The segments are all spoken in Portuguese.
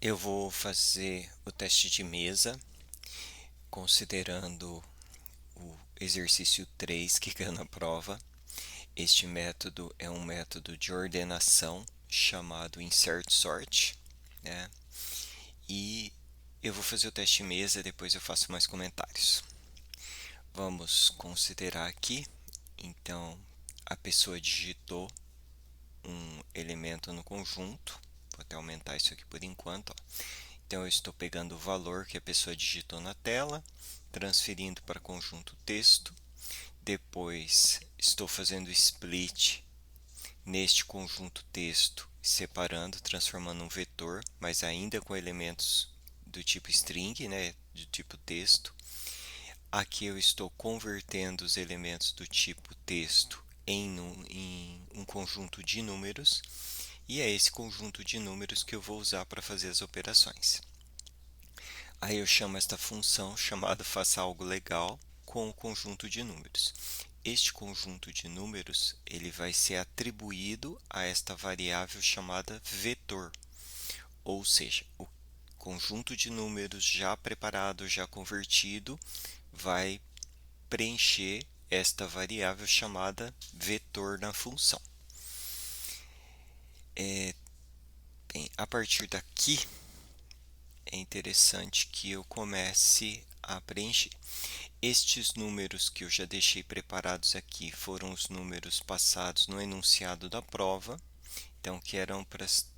Eu vou fazer o teste de mesa, considerando o exercício 3 que caiu na prova. Este método é um método de ordenação chamado Insert Sort, né? E eu vou fazer o teste de mesa, depois eu faço mais comentários. Vamos considerar aqui, então, a pessoa digitou um elemento no conjunto. Vou até aumentar isso aqui por enquanto, ó. Então, eu estou pegando o valor que a pessoa digitou na tela, transferindo para conjunto texto. Depois, estou fazendo split neste conjunto texto, separando, transformando um vetor, mas ainda com elementos do tipo string, né, do tipo texto. Aqui eu estou convertendo os elementos do tipo texto em um conjunto de números, e é esse conjunto de números que eu vou usar para fazer as operações. Aí eu chamo esta função chamada faça algo legal com o conjunto de números. Este conjunto de números ele vai ser atribuído a esta variável chamada vetor, ou seja, o conjunto de números já preparado, já convertido, vai preencher esta variável chamada vetor na função. Bem, a partir daqui é interessante que eu comece a preencher. Estes números que eu já deixei preparados aqui foram os números passados no enunciado da prova, então que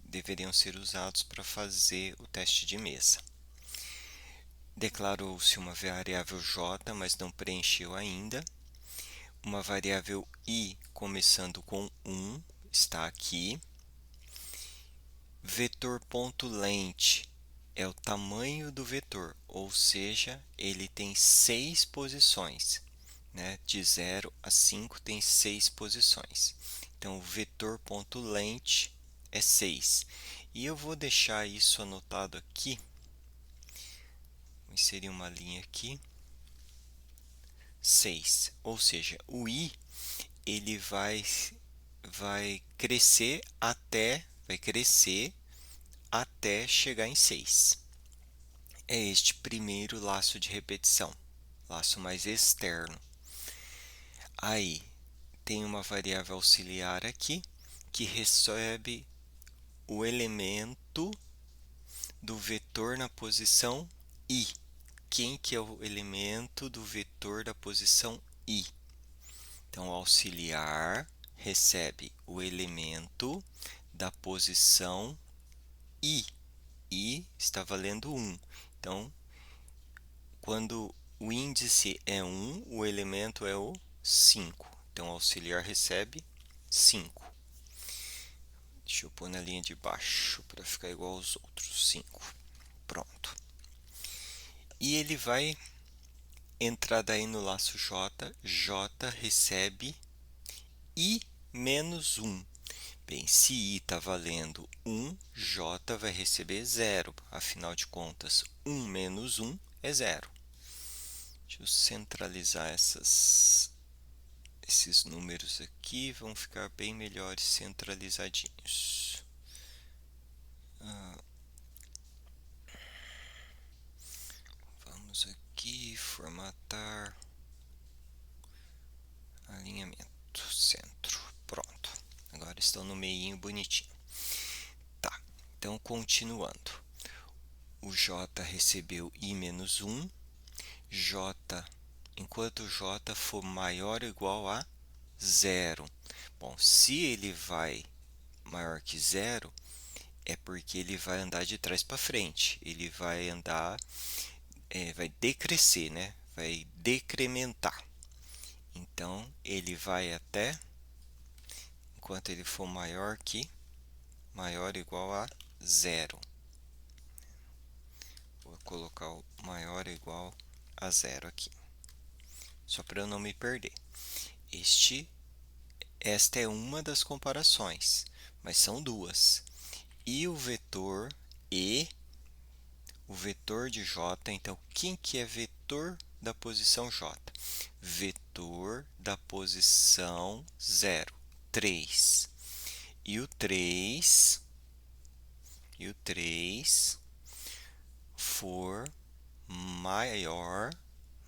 deveriam ser usados para fazer o teste de mesa. Declarou-se uma variável j, mas não preencheu ainda. Uma variável i começando com 1 está aqui. Vetor.length é o tamanho do vetor, ou seja, ele tem 6 posições, né? De 0 a 5 tem 6 posições. Então, o vetor.length é 6. E eu vou deixar isso anotado aqui. Vou inserir uma linha aqui. 6. Ou seja, o i ele vai crescer até chegar em 6. É este primeiro laço de repetição, laço mais externo. Aí tem uma variável auxiliar aqui que recebe o elemento do vetor na posição i. Quem que é o elemento do vetor da posição i? Então, o auxiliar recebe o elemento da posição i. I está valendo 1. Então, quando o índice é 1, o elemento é o 5. Então, o auxiliar recebe 5. Deixa eu pôr na linha de baixo para ficar igual aos outros. 5. Pronto. E ele vai entrar daí no laço J. J recebe I menos 1. Bem, se I está valendo 1, J vai receber 0. Afinal de contas, 1 menos 1 é 0. Deixa eu centralizar esses números aqui, vão ficar bem melhores centralizadinhos. Vamos aqui formatar alinhamento, centro, pronto. Agora estão no meinho bonitinho. Tá, então continuando. O J recebeu I menos 1. J, enquanto J for maior ou igual a 0. Bom, se ele vai maior que 0, é porque ele vai andar de trás para frente. Ele vai andar, vai decrescer, né? Vai decrementar. Então, ele vai até, enquanto ele for maior ou igual a 0. Vou colocar o maior ou igual a 0 aqui, só para eu não me perder. Esta é uma das comparações, mas são duas. E o vetor E, o vetor de J, então quem que é vetor da posição J? Vetor da posição 0, 3. E o 3 for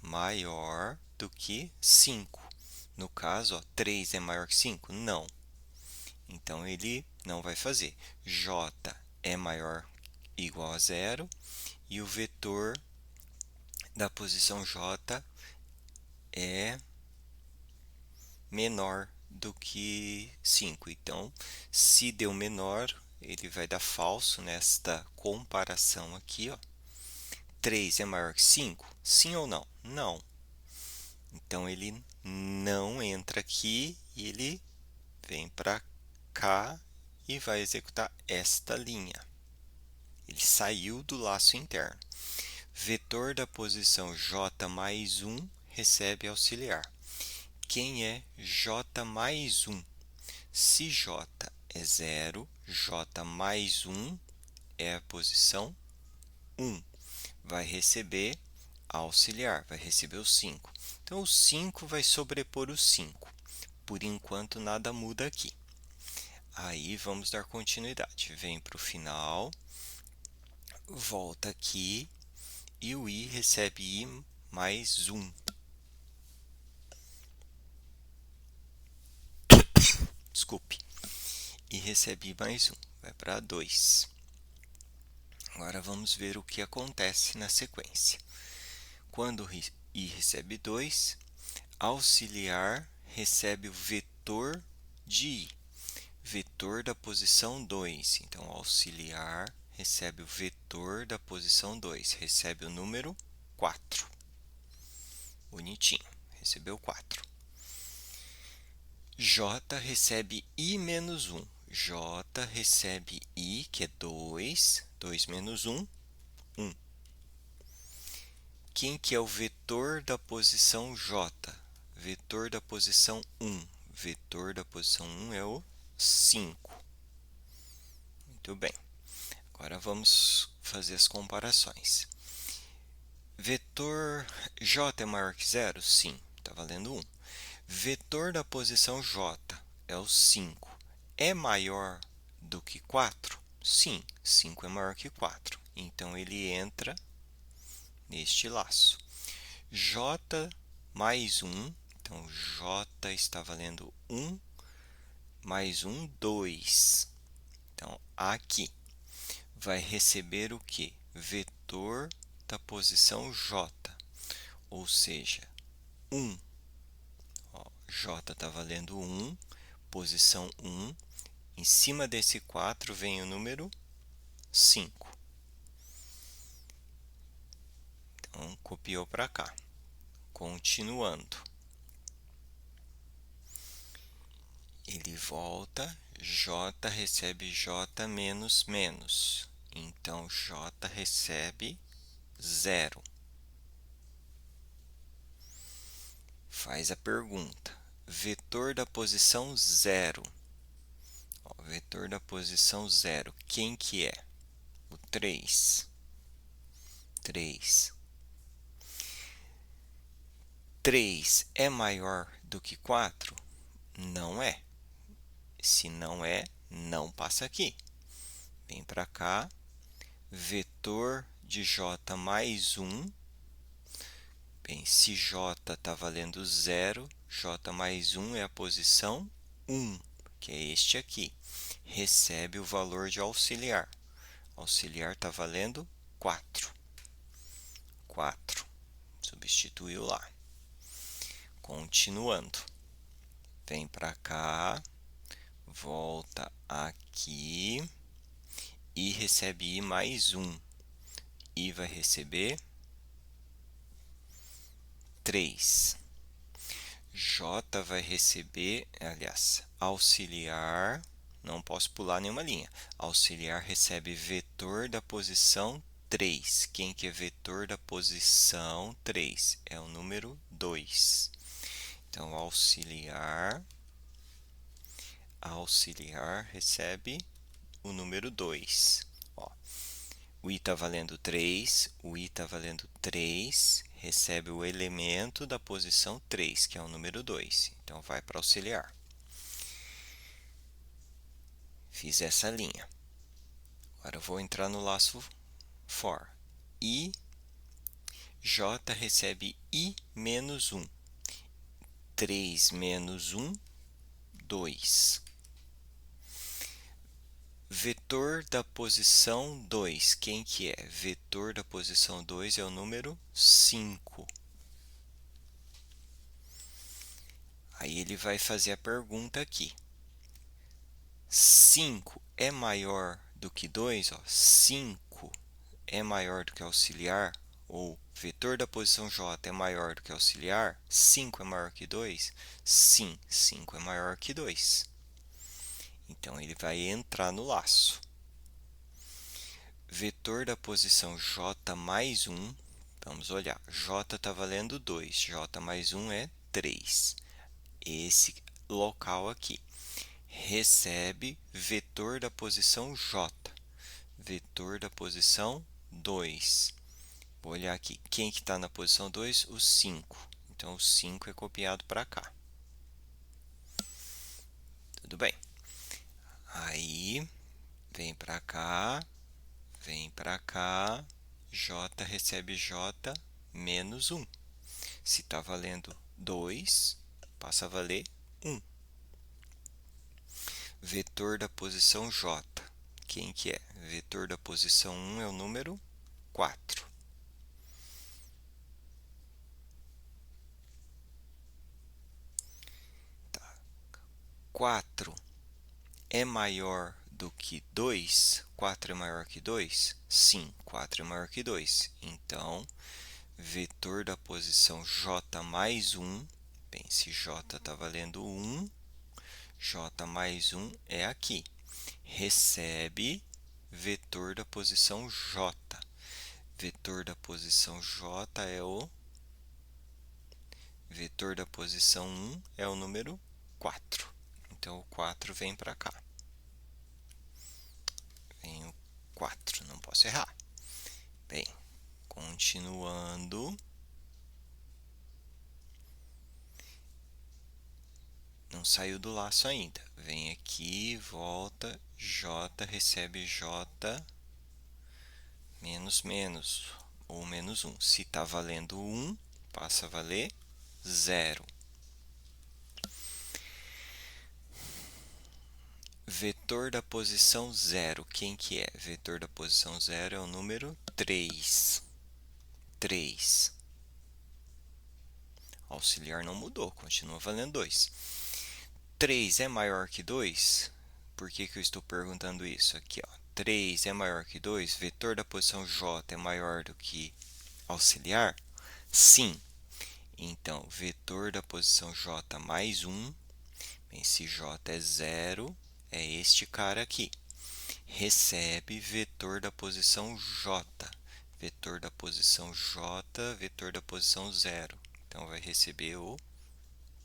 maior do que 5. No caso, ó, 3 é maior que 5? Não. Então, ele não vai fazer. J é maior igual a 0 e o vetor da posição J é menor do que 5. Então, se deu menor, ele vai dar falso nesta comparação aqui, ó. 3 é maior que 5? Sim ou não? Não. Então, ele não entra aqui e ele vem para cá e vai executar esta linha. Ele saiu do laço interno. Vetor da posição J mais 1 recebe auxiliar. Quem é J mais 1? Se J é 0, J mais 1 é a posição 1. Vai receber auxiliar, vai receber o 5. Então, o 5 vai sobrepor o 5. Por enquanto, nada muda aqui. Aí, vamos dar continuidade. Vem para o final, volta aqui e o I recebe I mais 1. Desculpe. E recebe I mais 1. Vai para 2. Agora, vamos ver o que acontece na sequência. Quando I recebe 2, auxiliar recebe o vetor de I. Vetor da posição 2. Então, auxiliar recebe o vetor da posição 2. Recebe o número 4. Bonitinho. Recebeu 4. J recebe I menos 1. J recebe I, que é 2. 2 menos 1, 1. Quem que é o vetor da posição J? Vetor da posição 1. Vetor da posição 1 é o 5. Muito bem. Agora vamos fazer as comparações. Vetor J é maior que 0? Sim, está valendo 1. Vetor da posição J é o 5. É maior do que 4? Sim, 5 é maior que 4. Então, ele entra neste laço. J mais 1. Então, J está valendo 1 mais 1, 2. Então, aqui vai receber o quê? Vetor da posição J, ou seja, 1. Ó, J está valendo 1, posição 1. Em cima desse 4 vem o número 5. Então, copiou para cá. Continuando. Ele volta, J recebe J menos menos. Então, J recebe 0. Faz a pergunta. Vetor da posição 0. Ó, vetor da posição 0. Quem que é? O 3. 3. 3 é maior do que 4? Não é. Se não é, não passa aqui. Vem para cá. Vetor de J mais 1. Bem, se J está valendo 0, J mais 1 é a posição 1, que é este aqui. Recebe o valor de auxiliar. Auxiliar está valendo 4. 4. Substituiu lá. Continuando. Vem para cá. Volta aqui. E recebe I mais 1. I vai receber 3. J vai receber, aliás, auxiliar, não posso pular nenhuma linha. Auxiliar recebe vetor da posição 3. Quem que é vetor da posição 3? É o número 2. Então, auxiliar recebe o número 2. Ó, o I está valendo 3, o I está valendo 3, recebe o elemento da posição 3, que é o número 2. Então, vai para auxiliar. Fiz essa linha. Agora, eu vou entrar no laço for. I, J recebe I menos 1. 3 menos 1, 2. Vetor da posição 2, quem que é? Vetor da posição 2 é o número 5. Aí ele vai fazer a pergunta aqui. 5 é maior do que 2? 5 é maior do que auxiliar? Ou vetor da posição J é maior do que auxiliar? 5 é maior que 2? Sim, 5 é maior que 2. Então, ele vai entrar no laço. Vetor da posição J mais 1, vamos olhar, J está valendo 2, J mais 1 é 3. Esse local aqui recebe vetor da posição J, vetor da posição 2. Vou olhar aqui, quem que está na posição 2? O 5. Então, o 5 é copiado para cá. Tudo bem. Aí, vem para cá. Vem para cá, J recebe J menos 1. Se está valendo 2, passa a valer 1. Vetor da posição J, quem que é? Vetor da posição 1 é o número 4. Tá. 4 é maior do que 2? 4 é maior que 2? Sim, 4 é maior que 2. Então, vetor da posição J mais 1, bem, se J está valendo 1, J mais 1 é aqui. Recebe vetor da posição J. Vetor da posição J é o vetor da posição 1 é o número 4. Então, o 4 vem para cá. Vem o 4, não posso errar. Bem, continuando. Não saiu do laço ainda. Vem aqui, volta, J recebe J menos menos, ou menos 1. Se está valendo 1, passa a valer 0. Vetor da posição 0, quem que é? Vetor da posição 0 é o número 3. 3. Auxiliar não mudou, continua valendo 2. 3 é maior que 2? Por que que eu estou perguntando isso? Aqui, ó. 3 é maior que 2? Vetor da posição J é maior do que auxiliar? Sim. Então, vetor da posição J mais 1, bem, se J é 0, é este cara aqui. Recebe vetor da posição J. Vetor da posição J, vetor da posição 0. Então, vai receber o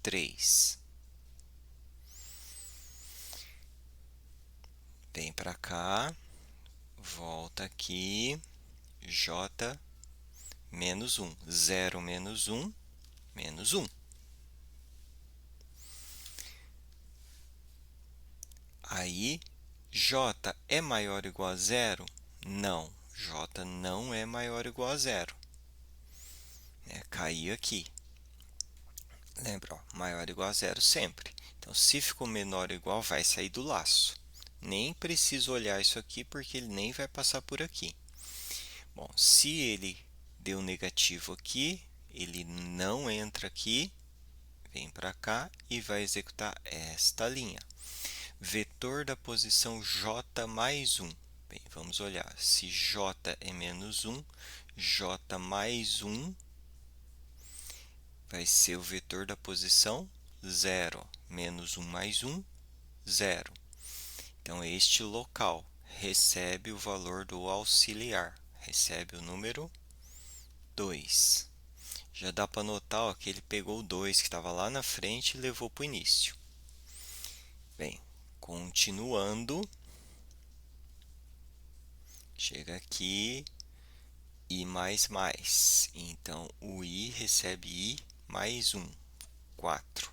3. Vem para cá, volta aqui, J menos 1. 0 menos 1, menos 1. Aí, J é maior ou igual a 0? Não, J não é maior ou igual a 0. Caiu aqui. Lembra, ó, maior ou igual a 0 sempre. Então, se ficou menor ou igual, vai sair do laço. Nem preciso olhar isso aqui, porque ele nem vai passar por aqui. Bom, se ele deu negativo aqui, ele não entra aqui, vem para cá e vai executar esta linha. Vetor da posição J mais 1. Bem, vamos olhar. Se J é menos 1, J mais 1 vai ser o vetor da posição 0. Menos 1 mais 1, 0. Então, este local recebe o valor do auxiliar. Recebe o número 2. Já dá para notar ó, que ele pegou o 2 que estava lá na frente e levou para o início. Bem, continuando, chega aqui, I mais mais. Então, o I recebe I mais 1, 4.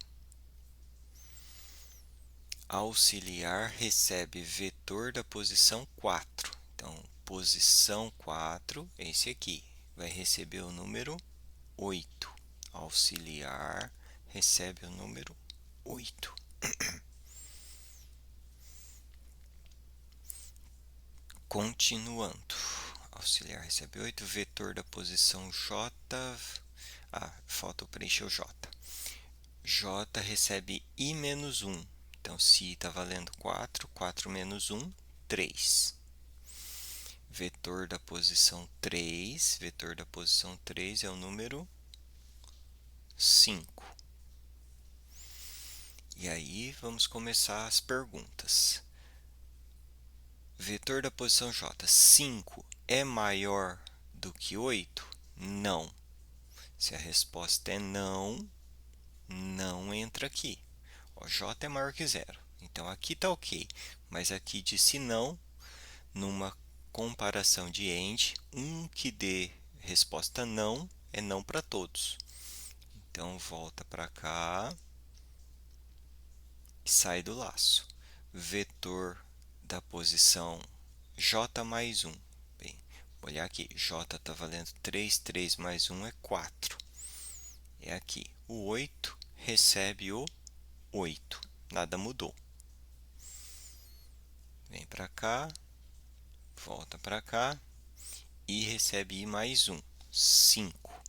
Auxiliar recebe vetor da posição 4. Então, posição 4, esse aqui, vai receber o número 8. Auxiliar recebe o número 8. Continuando. Auxiliar recebe 8. Vetor da posição J. Falta eu preencher o J. J recebe I menos 1. Então, se I está valendo 4, 4 menos 1, 3. Vetor da posição 3. Vetor da posição 3 é o número 5. E aí, vamos começar as perguntas. Vetor da posição J, 5 é maior do que 8? Não. Se a resposta é não, não entra aqui. O J é maior que 0. Então, aqui está ok. Mas aqui disse não, numa comparação de AND, um que dê resposta não é não para todos. Então, volta para cá e sai do laço. Vetor da posição J mais 1. Bem, vou olhar aqui. J está valendo 3, 3 mais 1 é 4. É aqui. O 8 recebe o 8. Nada mudou. Vem para cá, volta para cá e recebe I mais 1, 5.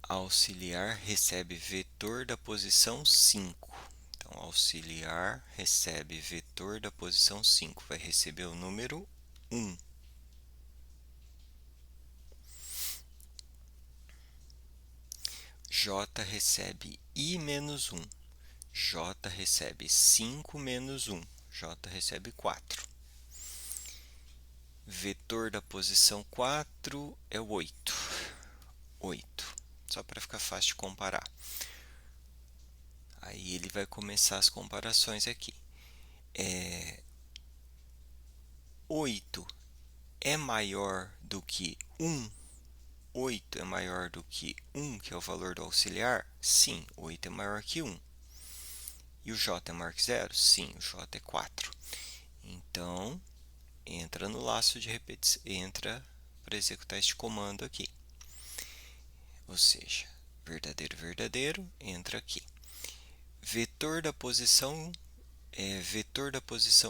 Auxiliar recebe vetor da posição 5. Então, auxiliar recebe vetor da posição 5. Vai receber o número 1. J recebe I menos 1. J recebe 5 menos 1. J recebe 4. Vetor da posição 4 é o 8. 8. Só para ficar fácil de comparar. Aí ele vai começar as comparações aqui. 8 é maior do que 1? 8 é maior do que 1, que é o valor do auxiliar? Sim, 8 é maior que 1. E o J é maior que 0? Sim, o J é 4. Então, entra no laço de repetição, entra para executar este comando aqui. Ou seja, verdadeiro, verdadeiro, entra aqui. Vetor da posição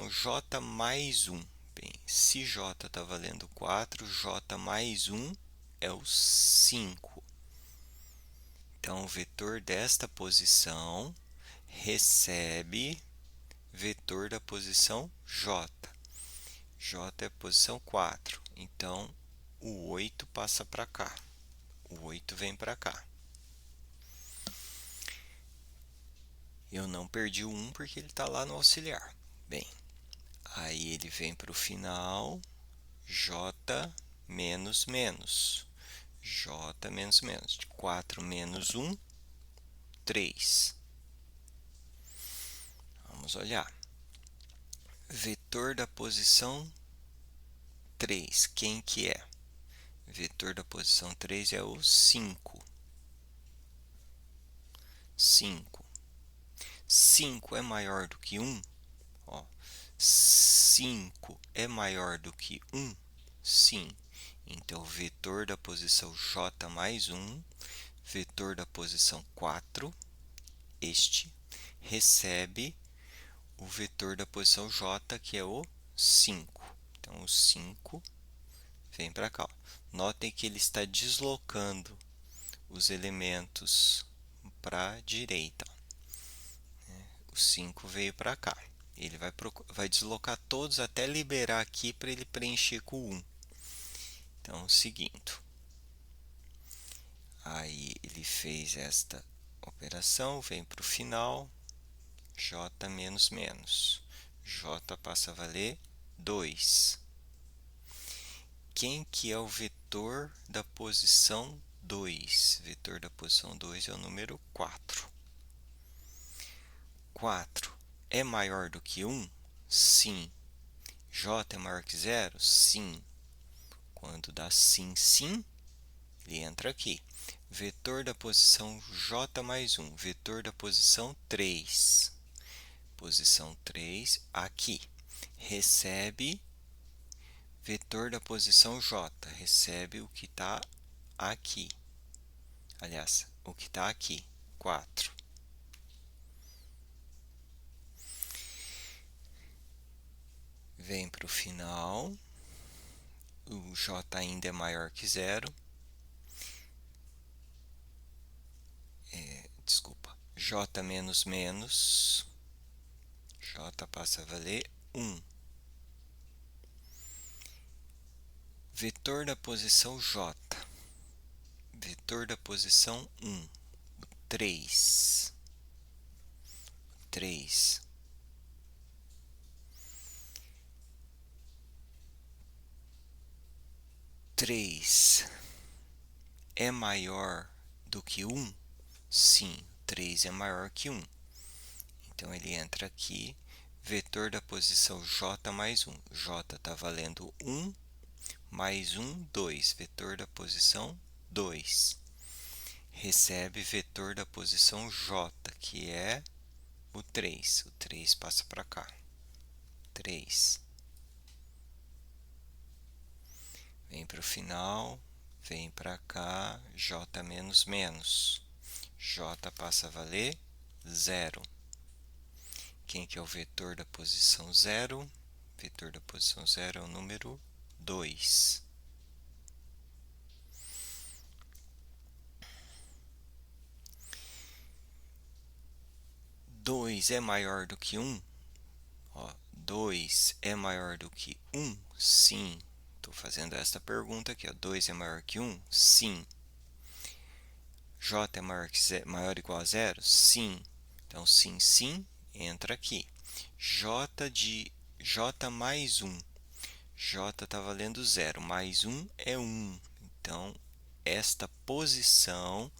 J mais 1. Bem, se J está valendo 4, J mais 1 é o 5. Então, o vetor desta posição recebe vetor da posição J. J é a posição 4. Então, o 8 passa para cá. O 8 vem para cá. Eu não perdi o 1 porque ele está lá no auxiliar. Bem, aí ele vem para o final. J menos menos. J menos menos. 4 menos 1, 3. Vamos olhar. Vetor da posição 3. Quem que é? Vetor da posição 3 é o 5. 5. 5 é maior do que 1? Ó, 5 é maior do que 1? Sim. Então, vetor da posição J mais 1, vetor da posição 4, este recebe o vetor da posição J, que é o 5. Então, o 5 vem para cá. Notem que ele está deslocando os elementos para a direita. O 5 veio para cá. Ele vai deslocar todos até liberar aqui para ele preencher com o 1. Então, seguindo. Aí ele fez esta operação, vem para o final, J menos menos. J passa a valer 2. Quem que é o vetor da posição 2? Vetor da posição 2 é o número 4. 4 é maior do que 1? Sim. J é maior que 0? Sim. Quando dá sim, sim, ele entra aqui. Vetor da posição J mais 1, vetor da posição 3. posição 3 aqui. Recebe vetor da posição j, recebe o que está aqui. Aliás, o que está aqui, 4. Vem para o final, o j ainda é maior que 0. Desculpa, j menos menos, j passa a valer 1. Vetor da posição j, vetor da posição 1, 3. 3. 3 é maior do que 1? Sim, 3 é maior que 1. Então, ele entra aqui, vetor da posição j mais 1. J está valendo 1, mais 1, 2. Vetor da posição 2. Recebe vetor da posição j, que é o 3. O 3 passa para cá. 3. Vem para o final, vem para cá, j menos menos. J passa a valer 0. Quem que é o vetor da posição 0? Vetor da posição 0 é o número 2. Dois é maior do que 1? 2 é maior do que 1? Sim. Estou fazendo esta pergunta aqui. 2 é maior que 1? Sim. J é maior ou igual a 0? Sim. Então, sim, sim, entra aqui. J mais 1. J está valendo 0, mais 1 é 1. Então, esta posição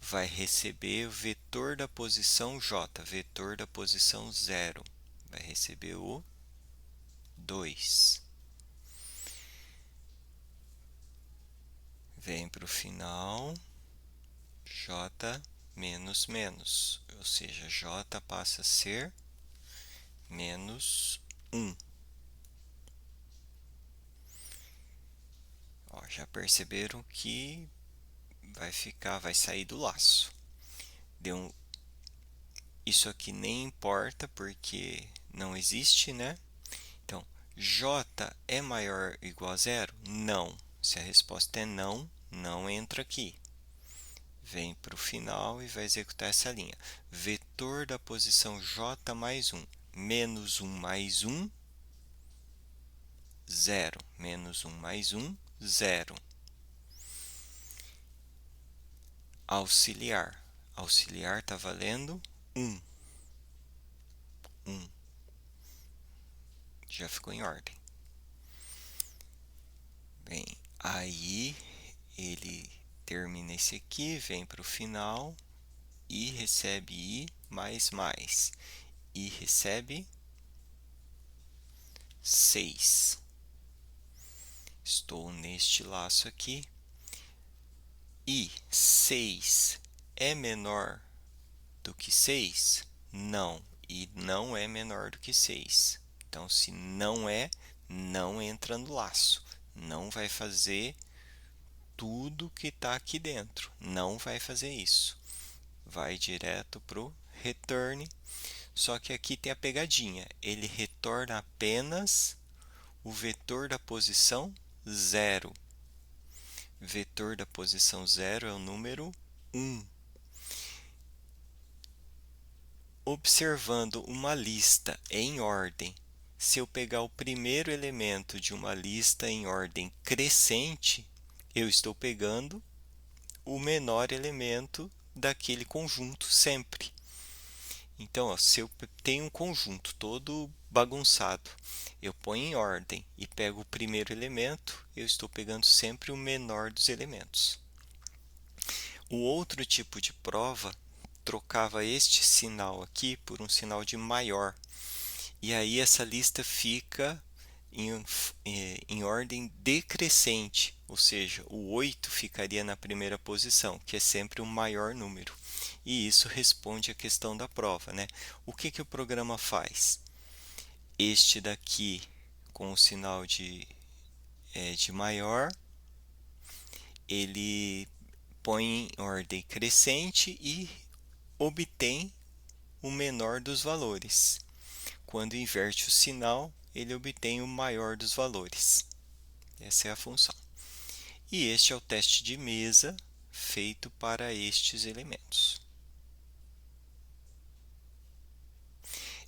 vai receber o vetor da posição J, vetor da posição 0. Vai receber o 2. Vem para o final, J menos menos, ou seja, J passa a ser menos 1. Já perceberam que vai sair do laço. Isso aqui nem importa porque não existe, né? Então, J é maior ou igual a 0? Não. Se a resposta é não, não entra aqui. Vem para o final e vai executar essa linha. Vetor da posição J mais 1. Menos 1 mais 1, 0. Menos 1 mais 1, 0. Auxiliar. Auxiliar está valendo 1. 1. Já ficou em ordem. Bem, aí ele termina esse aqui, vem para o final, I recebe I mais mais. I recebe 6. Estou neste laço aqui. E 6 é menor do que 6? Não. E não é menor do que 6. Então, se não é, não entra no laço. Não vai fazer tudo que está aqui dentro. Não vai fazer isso. Vai direto para o return. Só que aqui tem a pegadinha. Ele retorna apenas o vetor da posição 0. Vetor da posição 0 é o número 1. Observando uma lista em ordem, se eu pegar o primeiro elemento de uma lista em ordem crescente, eu estou pegando o menor elemento daquele conjunto sempre. Então, se eu tenho um conjunto todo bagunçado, eu ponho em ordem e pego o primeiro elemento, eu estou pegando sempre o menor dos elementos. O outro tipo de prova trocava este sinal aqui por um sinal de maior. E aí essa lista fica em, em ordem decrescente, ou seja, o 8 ficaria na primeira posição, que é sempre o maior número. E isso responde à questão da prova, né? O que que o programa faz? Este daqui, com o sinal de maior, ele põe em ordem crescente e obtém o menor dos valores. Quando inverte o sinal, ele obtém o maior dos valores. Essa é a função. E este é o teste de mesa feito para estes elementos.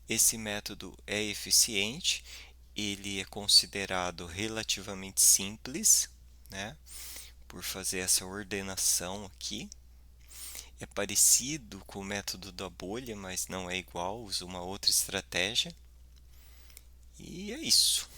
Esse método é eficiente, ele é considerado relativamente simples, né, por fazer essa ordenação aqui. É parecido com o método da bolha, mas não é igual, usa uma outra estratégia. E é isso.